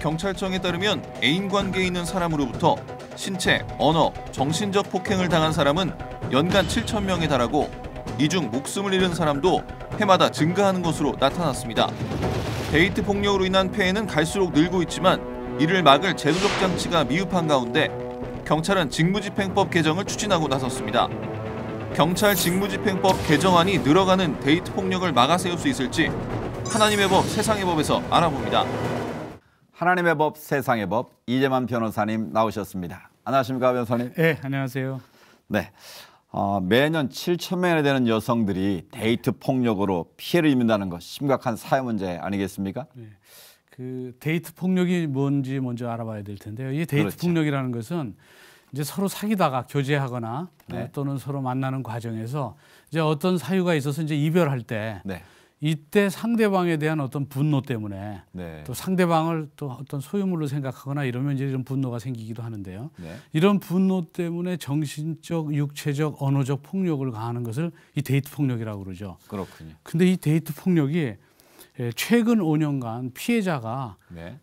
경찰청에 따르면 애인 관계에 있는 사람으로부터 신체, 언어, 정신적 폭행을 당한 사람은 연간 7,000명에 달하고 이 중 목숨을 잃은 사람도 해마다 증가하는 것으로 나타났습니다. 데이트 폭력으로 인한 폐해는 갈수록 늘고 있지만 이를 막을 제도적 장치가 미흡한 가운데 경찰은 직무집행법 개정을 추진하고 나섰습니다. 경찰 직무집행법 개정안이 늘어가는 데이트 폭력을 막아세울 수 있을지 하나님의 법, 세상의 법에서 알아봅니다. 하나님의 법, 세상의 법, 이재만 변호사님 나오셨습니다. 안녕하십니까, 변호사님? 네, 안녕하세요. 네, 매년 7,000명이나 되는 여성들이 데이트 폭력으로 피해를 입는다는 것 심각한 사회 문제 아니겠습니까? 네, 그 데이트 폭력이 뭔지 먼저 알아봐야 될 텐데요. 이 데이트 그렇죠. 폭력이라는 것은 이제 서로 사귀다가 교제하거나 네. 또는 서로 만나는 과정에서 이제 어떤 사유가 있어서 이제 이별할 때 네. 이때 상대방에 대한 어떤 분노 때문에 네. 또 상대방을 또 어떤 소유물로 생각하거나 이러면 이제 이런 분노가 생기기도 하는데요. 네. 이런 분노 때문에 정신적, 육체적, 언어적 폭력을 가하는 것을 이 데이트 폭력이라고 그러죠. 그렇군요. 근데 이 데이트 폭력이 최근 5년간 피해자가 네.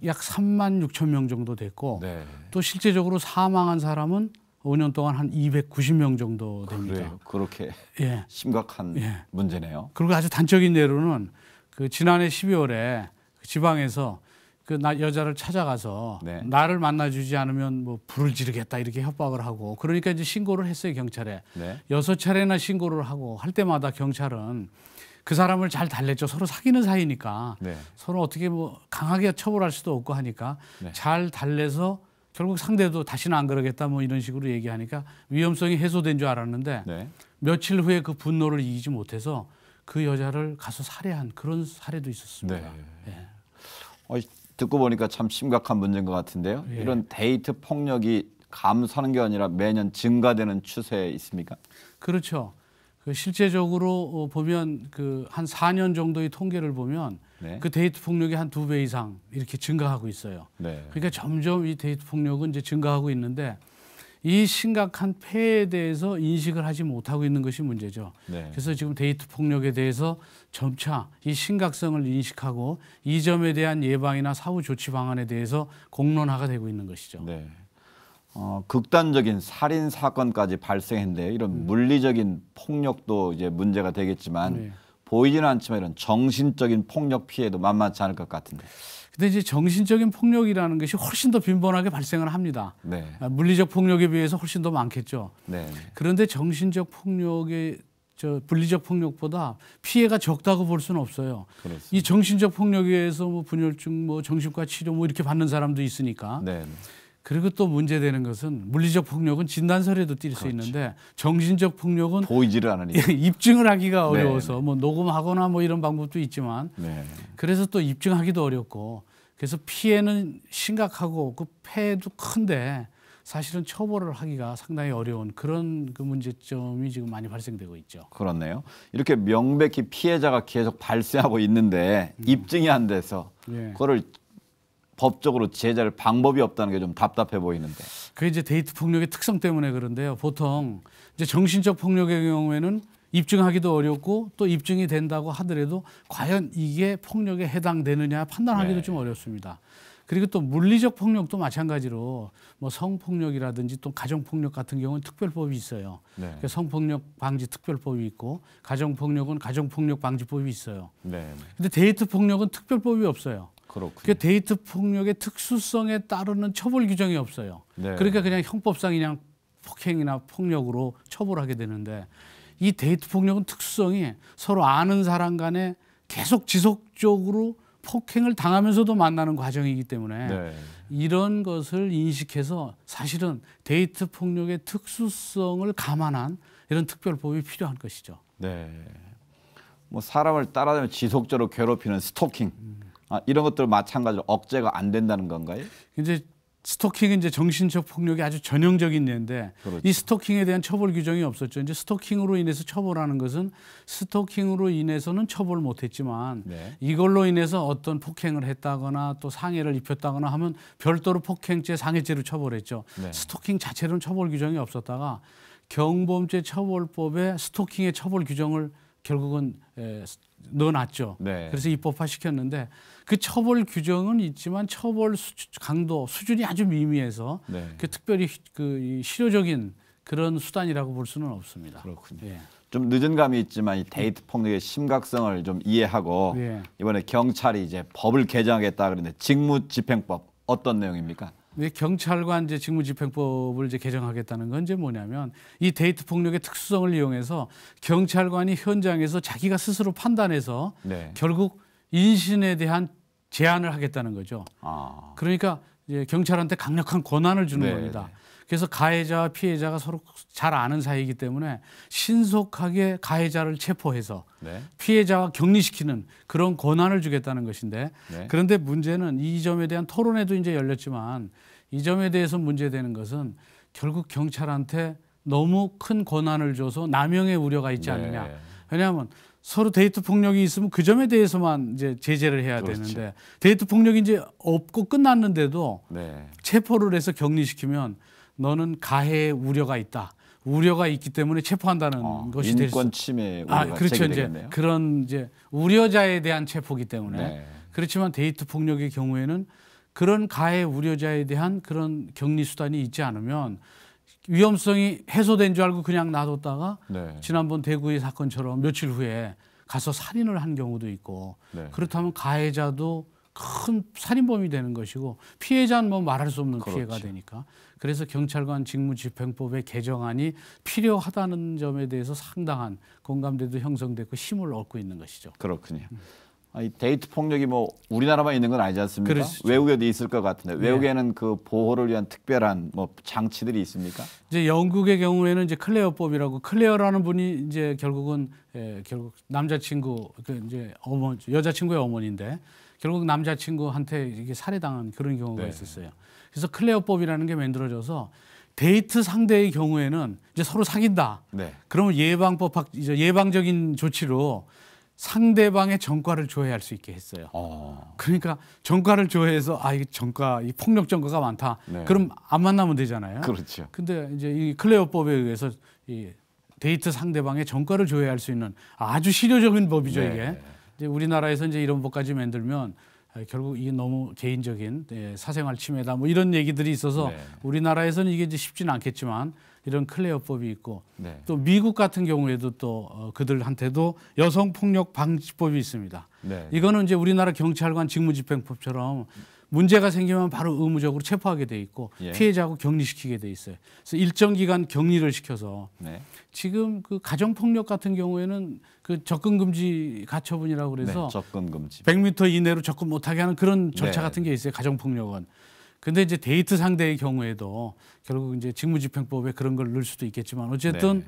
약 3만 6천 명 정도 됐고 네. 또 실제적으로 사망한 사람은 5년 동안 한 290명 정도 됩니다. 그래요. 그렇게 예. 심각한 문제네요. 그리고 아주 단적인 예로는 그 지난해 12월에 지방에서 그 여자를 찾아가서 네. 나를 만나주지 않으면 뭐 불을 지르겠다 이렇게 협박을 하고 그러니까 이제 신고를 했어요, 경찰에. 네. 6차례나 신고를 하고 할 때마다 경찰은 그 사람을 잘 달랬죠. 서로 사귀는 사이니까 네. 서로 어떻게 뭐 강하게 처벌할 수도 없고 하니까 네. 잘 달래서 결국 상대도 다시는 안 그러겠다 뭐 이런 식으로 얘기하니까 위험성이 해소된 줄 알았는데 네. 며칠 후에 그 분노를 이기지 못해서 그 여자를 가서 살해한 그런 사례도 있었습니다. 네. 예. 듣고 보니까 참 심각한 문제인 것 같은데요. 예. 이런 데이트 폭력이 감소하는 게 아니라 매년 증가되는 추세에 있습니까? 그렇죠. 그 실제적으로 보면 그 한 4년 정도의 통계를 보면 네. 그 데이트 폭력이 한 2배 이상 이렇게 증가하고 있어요. 네. 그러니까 점점 이 데이트 폭력은 이제 증가하고 있는데 이 심각한 폐해에 대해서 인식을 하지 못하고 있는 것이 문제죠. 네. 그래서 지금 데이트 폭력에 대해서 점차 이 심각성을 인식하고 이 점에 대한 예방이나 사후 조치 방안에 대해서 공론화가 되고 있는 것이죠. 네. 극단적인 살인 사건까지 발생했는데 이런 물리적인 폭력도 이제 문제가 되겠지만 네. 보이지는 않지만 이런 정신적인 폭력 피해도 만만치 않을 것 같은데. 근데 이제 정신적인 폭력이라는 것이 훨씬 더 빈번하게 발생을 합니다. 네. 물리적 폭력에 비해서 훨씬 더 많겠죠. 네. 그런데 정신적 폭력의 물리적 폭력보다 피해가 적다고 볼 수는 없어요. 그렇습니다. 이 정신적 폭력에 의해서 뭐 분열증, 뭐 정신과 치료 뭐 이렇게 받는 사람도 있으니까. 네. 그리고 또 문제되는 것은 물리적 폭력은 진단서에도 띌 수 있는데 정신적 폭력은 보이지를 않으니까. 입증을 하기가 어려워서 네. 뭐 녹음하거나 뭐 이런 방법도 있지만 네. 그래서 또 입증하기도 어렵고 그래서 피해는 심각하고 그 폐해도 큰데 사실은 처벌을 하기가 상당히 어려운 그런 그 문제점이 지금 많이 발생되고 있죠. 그렇네요. 이렇게 명백히 피해자가 계속 발생하고 있는데 입증이 안 돼서 그거를 법적으로 제재할 방법이 없다는 게 좀 답답해 보이는데. 그게 이제 데이트 폭력의 특성 때문에 그런데요. 보통 이제 정신적 폭력의 경우에는 입증하기도 어렵고 또 입증이 된다고 하더라도 과연 이게 폭력에 해당되느냐 판단하기도 좀 어렵습니다. 그리고 또 물리적 폭력도 마찬가지로 뭐 성폭력이라든지 또 가정폭력 같은 경우는 특별법이 있어요. 그러니까 성폭력 방지 특별법이 있고 가정폭력은 가정폭력 방지법이 있어요. 근데 데이트 폭력은 특별법이 없어요. 그렇군요. 데이트 폭력의 특수성에 따르는 처벌 규정이 없어요. 네. 그러니까 그냥 형법상 그냥 폭행이나 폭력으로 처벌하게 되는데 이 데이트 폭력은 특수성이 서로 아는 사람 간에 계속 지속적으로 폭행을 당하면서도 만나는 과정이기 때문에 이런 것을 인식해서 사실은 데이트 폭력의 특수성을 감안한 이런 특별법이 필요한 것이죠. 네. 뭐 사람을 따라다니며 지속적으로 괴롭히는 스토킹. 이런 것들 마찬가지로 억제가 안 된다는 건가요? 이제 스토킹은 이제 정신적 폭력이 아주 전형적인 예인데 그렇죠. 이 스토킹에 대한 처벌 규정이 없었죠. 이제 스토킹으로 인해서 처벌하는 것은 스토킹으로 인해서는 처벌 못했지만 이걸로 인해서 어떤 폭행을 했다거나 또 상해를 입혔다거나 하면 별도로 폭행죄, 상해죄로 처벌했죠. 스토킹 자체로는 처벌 규정이 없었다가 경범죄 처벌법에 스토킹의 처벌 규정을 결국은 넣어놨죠. 네. 그래서 입법화 시켰는데 그 처벌 규정은 있지만 처벌 강도 수준이 아주 미미해서 네. 그 특별히 그 실효적인 그런 수단이라고 볼 수는 없습니다. 그렇군요. 예. 좀 늦은 감이 있지만 이 데이트 폭력의 심각성을 좀 이해하고 예. 이번에 경찰이 이제 법을 개정하겠다 그러는데 직무집행법 어떤 내용입니까? 경찰관 이제 직무집행법을 이제 개정하겠다는 건 이제 뭐냐면 이 데이트 폭력의 특수성을 이용해서 경찰관이 현장에서 자기가 스스로 판단해서 네. 결국 인신에 대한 제한을 하겠다는 거죠. 아. 그러니까 이제 경찰한테 강력한 권한을 주는 네, 겁니다. 네. 그래서 가해자와 피해자가 서로 잘 아는 사이이기 때문에 신속하게 가해자를 체포해서 네. 피해자와 격리시키는 그런 권한을 주겠다는 것인데 네. 그런데 문제는 이 점에 대한 토론회도 이제 열렸지만 이 점에 대해서 문제되는 것은 결국 경찰한테 너무 큰 권한을 줘서 남용의 우려가 있지 않느냐. 네. 왜냐하면 서로 데이트 폭력이 있으면 그 점에 대해서만 이제 제재를 해야 그렇죠. 되는데 데이트 폭력이 이제 없고 끝났는데도 네. 체포를 해서 격리시키면 너는 가해의 우려가 있다. 우려가 있기 때문에 체포한다는 것이 될 수. 인권 침해 우려가 그렇죠. 제기되겠네요. 이제 그런 이제 우려자에 대한 체포기 때문에 네. 그렇지만 데이트 폭력의 경우에는 그런 가해 우려자에 대한 그런 격리 수단이 있지 않으면 위험성이 해소된 줄 알고 그냥 놔뒀다가 네. 지난번 대구의 사건처럼 며칠 후에 가서 살인을 한 경우도 있고 네. 그렇다면 가해자도 큰 살인범이 되는 것이고 피해자는 뭐 말할 수 없는 그렇죠. 피해가 되니까 그래서 경찰관 직무집행법의 개정안이 필요하다는 점에 대해서 상당한 공감대도 형성되고 힘을 얻고 있는 것이죠. 그렇군요. 이 데이트 폭력이 뭐 우리나라만 있는 건 아니지 않습니까? 그렇죠. 외국에도 있을 것 같은데 네. 외국에는 그 보호를 위한 특별한 뭐 장치들이 있습니까? 이제 영국의 경우에는 이제 클레어법이라고 클레어라는 분이 이제 결국은 결국 남자친구 그 이제 여자친구의 어머니인데 결국 남자친구한테 이게 살해당한 그런 경우가 네. 있었어요. 그래서 클레어법이라는 게 만들어져서 데이트 상대의 경우에는 이제 서로 사귄다. 네. 그러면 이제 예방적인 조치로 상대방의 전과를 조회할 수 있게 했어요. 그러니까 전과를 조회해서 이게 이 폭력 전과가 많다. 네. 그럼 안 만나면 되잖아요. 그렇죠. 근데 이제 이 클레어법에 의해서 이 데이트 상대방의 전과를 조회할 수 있는 아주 실효적인 법이죠, 네. 이게. 이제 우리나라에서 이제 이런 법까지 만들면 결국 이게 너무 개인적인 사생활 침해다 뭐 이런 얘기들이 있어서 네. 우리나라에서는 이게 이제 쉽지는 않겠지만 이런 클레어법이 있고 네. 또 미국 같은 경우에도 또 그들한테도 여성 폭력 방지법이 있습니다. 네. 이거는 이제 우리나라 경찰관 직무집행법처럼 문제가 생기면 바로 의무적으로 체포하게 돼 있고 예. 피해자하고 격리시키게 돼 있어요. 그래서 일정 기간 격리를 시켜서 네. 지금 그 가정 폭력 같은 경우에는 그 접근 금지 가처분이라고 그래서 네. 접근 금지. 100m 이내로 접근 못하게 하는 그런 절차 네. 같은 게 있어요. 가정 폭력은. 근데 이제 데이트 상대의 경우에도 결국 이제 직무집행법에 그런 걸 넣을 수도 있겠지만 어쨌든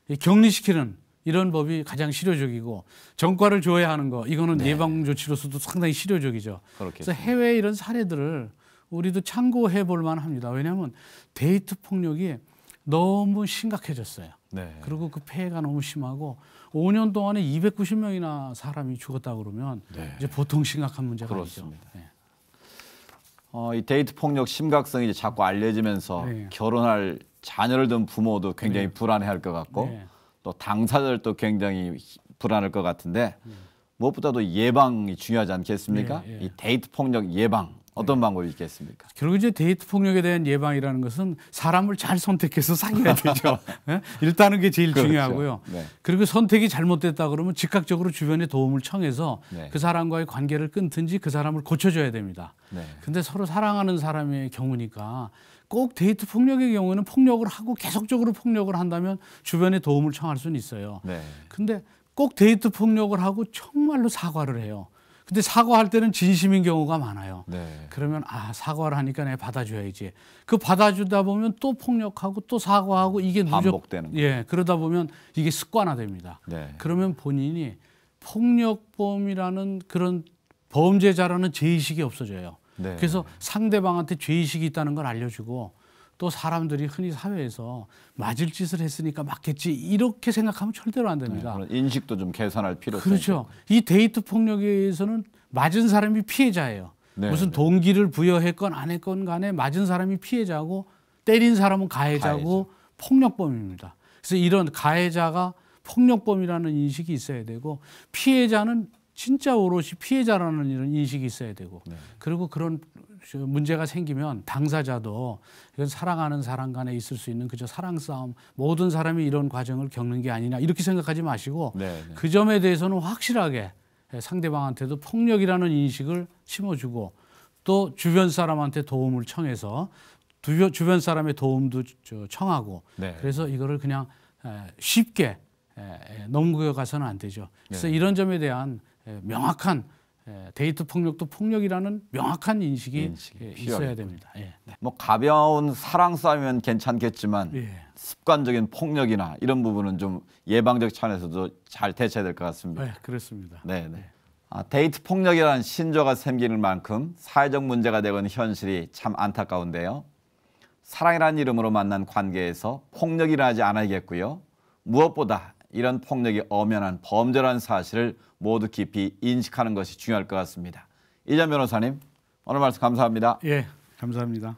이 격리시키는 이런 법이 가장 실효적이고 전과를 조회하는 거 이거는 네. 예방 조치로서도 상당히 실효적이죠. 그래서 그렇겠습니다. 해외 이런 사례들을 우리도 참고해 볼 만합니다. 왜냐하면 데이트 폭력이 너무 심각해졌어요. 네. 그리고 그 폐해가 너무 심하고 5년 동안에 290명이나 사람이 죽었다 그러면 네. 이제 보통 심각한 문제가 그렇습니다. 아니죠. 네. 이 데이트 폭력 심각성이 이제 자꾸 알려지면서 네. 결혼할 자녀를 둔 부모도 굉장히 네. 불안해할 것 같고 네. 또 당사자들도 굉장히 불안할 것 같은데 무엇보다도 예방이 중요하지 않겠습니까? 네, 네. 이 데이트 폭력 예방 어떤 방법이 있겠습니까? 결국 이제 데이트 폭력에 대한 예방이라는 것은 사람을 잘 선택해서 사귀어야 되죠. 예? 일단은 게 제일 그렇죠. 중요하고요. 네. 그리고 선택이 잘못됐다 그러면 즉각적으로 주변의 도움을 청해서 네. 그 사람과의 관계를 끊든지 그 사람을 고쳐줘야 됩니다. 네. 근데 서로 사랑하는 사람의 경우니까 꼭 데이트 폭력의 경우는 폭력을 하고 계속적으로 폭력을 한다면 주변의 도움을 청할 수는 있어요. 네. 근데 꼭 데이트 폭력을 하고 정말로 사과를 해요. 근데 사과할 때는 진심인 경우가 많아요. 네. 그러면 사과를 하니까 내가 받아줘야지. 그 받아주다 보면 또 폭력하고 또 사과하고 이게 반복되는 거죠. 예, 그러다 보면 이게 습관화됩니다. 네. 그러면 본인이 폭력범이라는 그런 범죄자라는 죄의식이 없어져요. 네. 그래서 상대방한테 죄의식이 있다는 걸 알려주고 또 사람들이 흔히 사회에서 맞을 짓을 했으니까 맞겠지 이렇게 생각하면 절대로 안 됩니다. 그런 인식도 좀 개선할 필요성이 그렇죠. 이 데이트 폭력에 의해서는 맞은 사람이 피해자예요. 네, 무슨 네. 동기를 부여했건 안 했건 간에 맞은 사람이 피해자고 때린 사람은 가해자고 폭력범입니다. 그래서 이런 가해자가 폭력범이라는 인식이 있어야 되고 피해자는 진짜 오롯이 피해자라는 이런 인식이 있어야 되고 그리고 그런 문제가 생기면 당사자도 이건 사랑하는 사람 간에 있을 수 있는 그저 사랑 싸움 모든 사람이 이런 과정을 겪는 게 아니냐 이렇게 생각하지 마시고 그 점에 대해서는 확실하게 상대방한테도 폭력이라는 인식을 심어주고 또 주변 사람한테 도움을 청해서 주변 사람의 도움도 청하고 그래서 이거를 그냥 쉽게 넘겨가서는 안 되죠. 그래서 이런 점에 대한 명확한 데이트 폭력도 폭력이라는 명확한 인식이 있어야 됩니다. 예. 뭐 가벼운 사랑 싸움이면 괜찮겠지만 습관적인 폭력이나 이런 부분은 좀 예방적 차원에서도 잘 대처해야 될 것 같습니다. 네, 그렇습니다. 데이트 폭력이라는 신조가 생기는 만큼 사회적 문제가 되고 있는 현실이 참 안타까운데요. 사랑이라는 이름으로 만난 관계에서 폭력이 일어나지 않아야겠고요. 무엇보다 이런 폭력이 엄연한 범죄라는 사실을 모두 깊이 인식하는 것이 중요할 것 같습니다. 이전 변호사님, 오늘 말씀 감사합니다. 예, 감사합니다.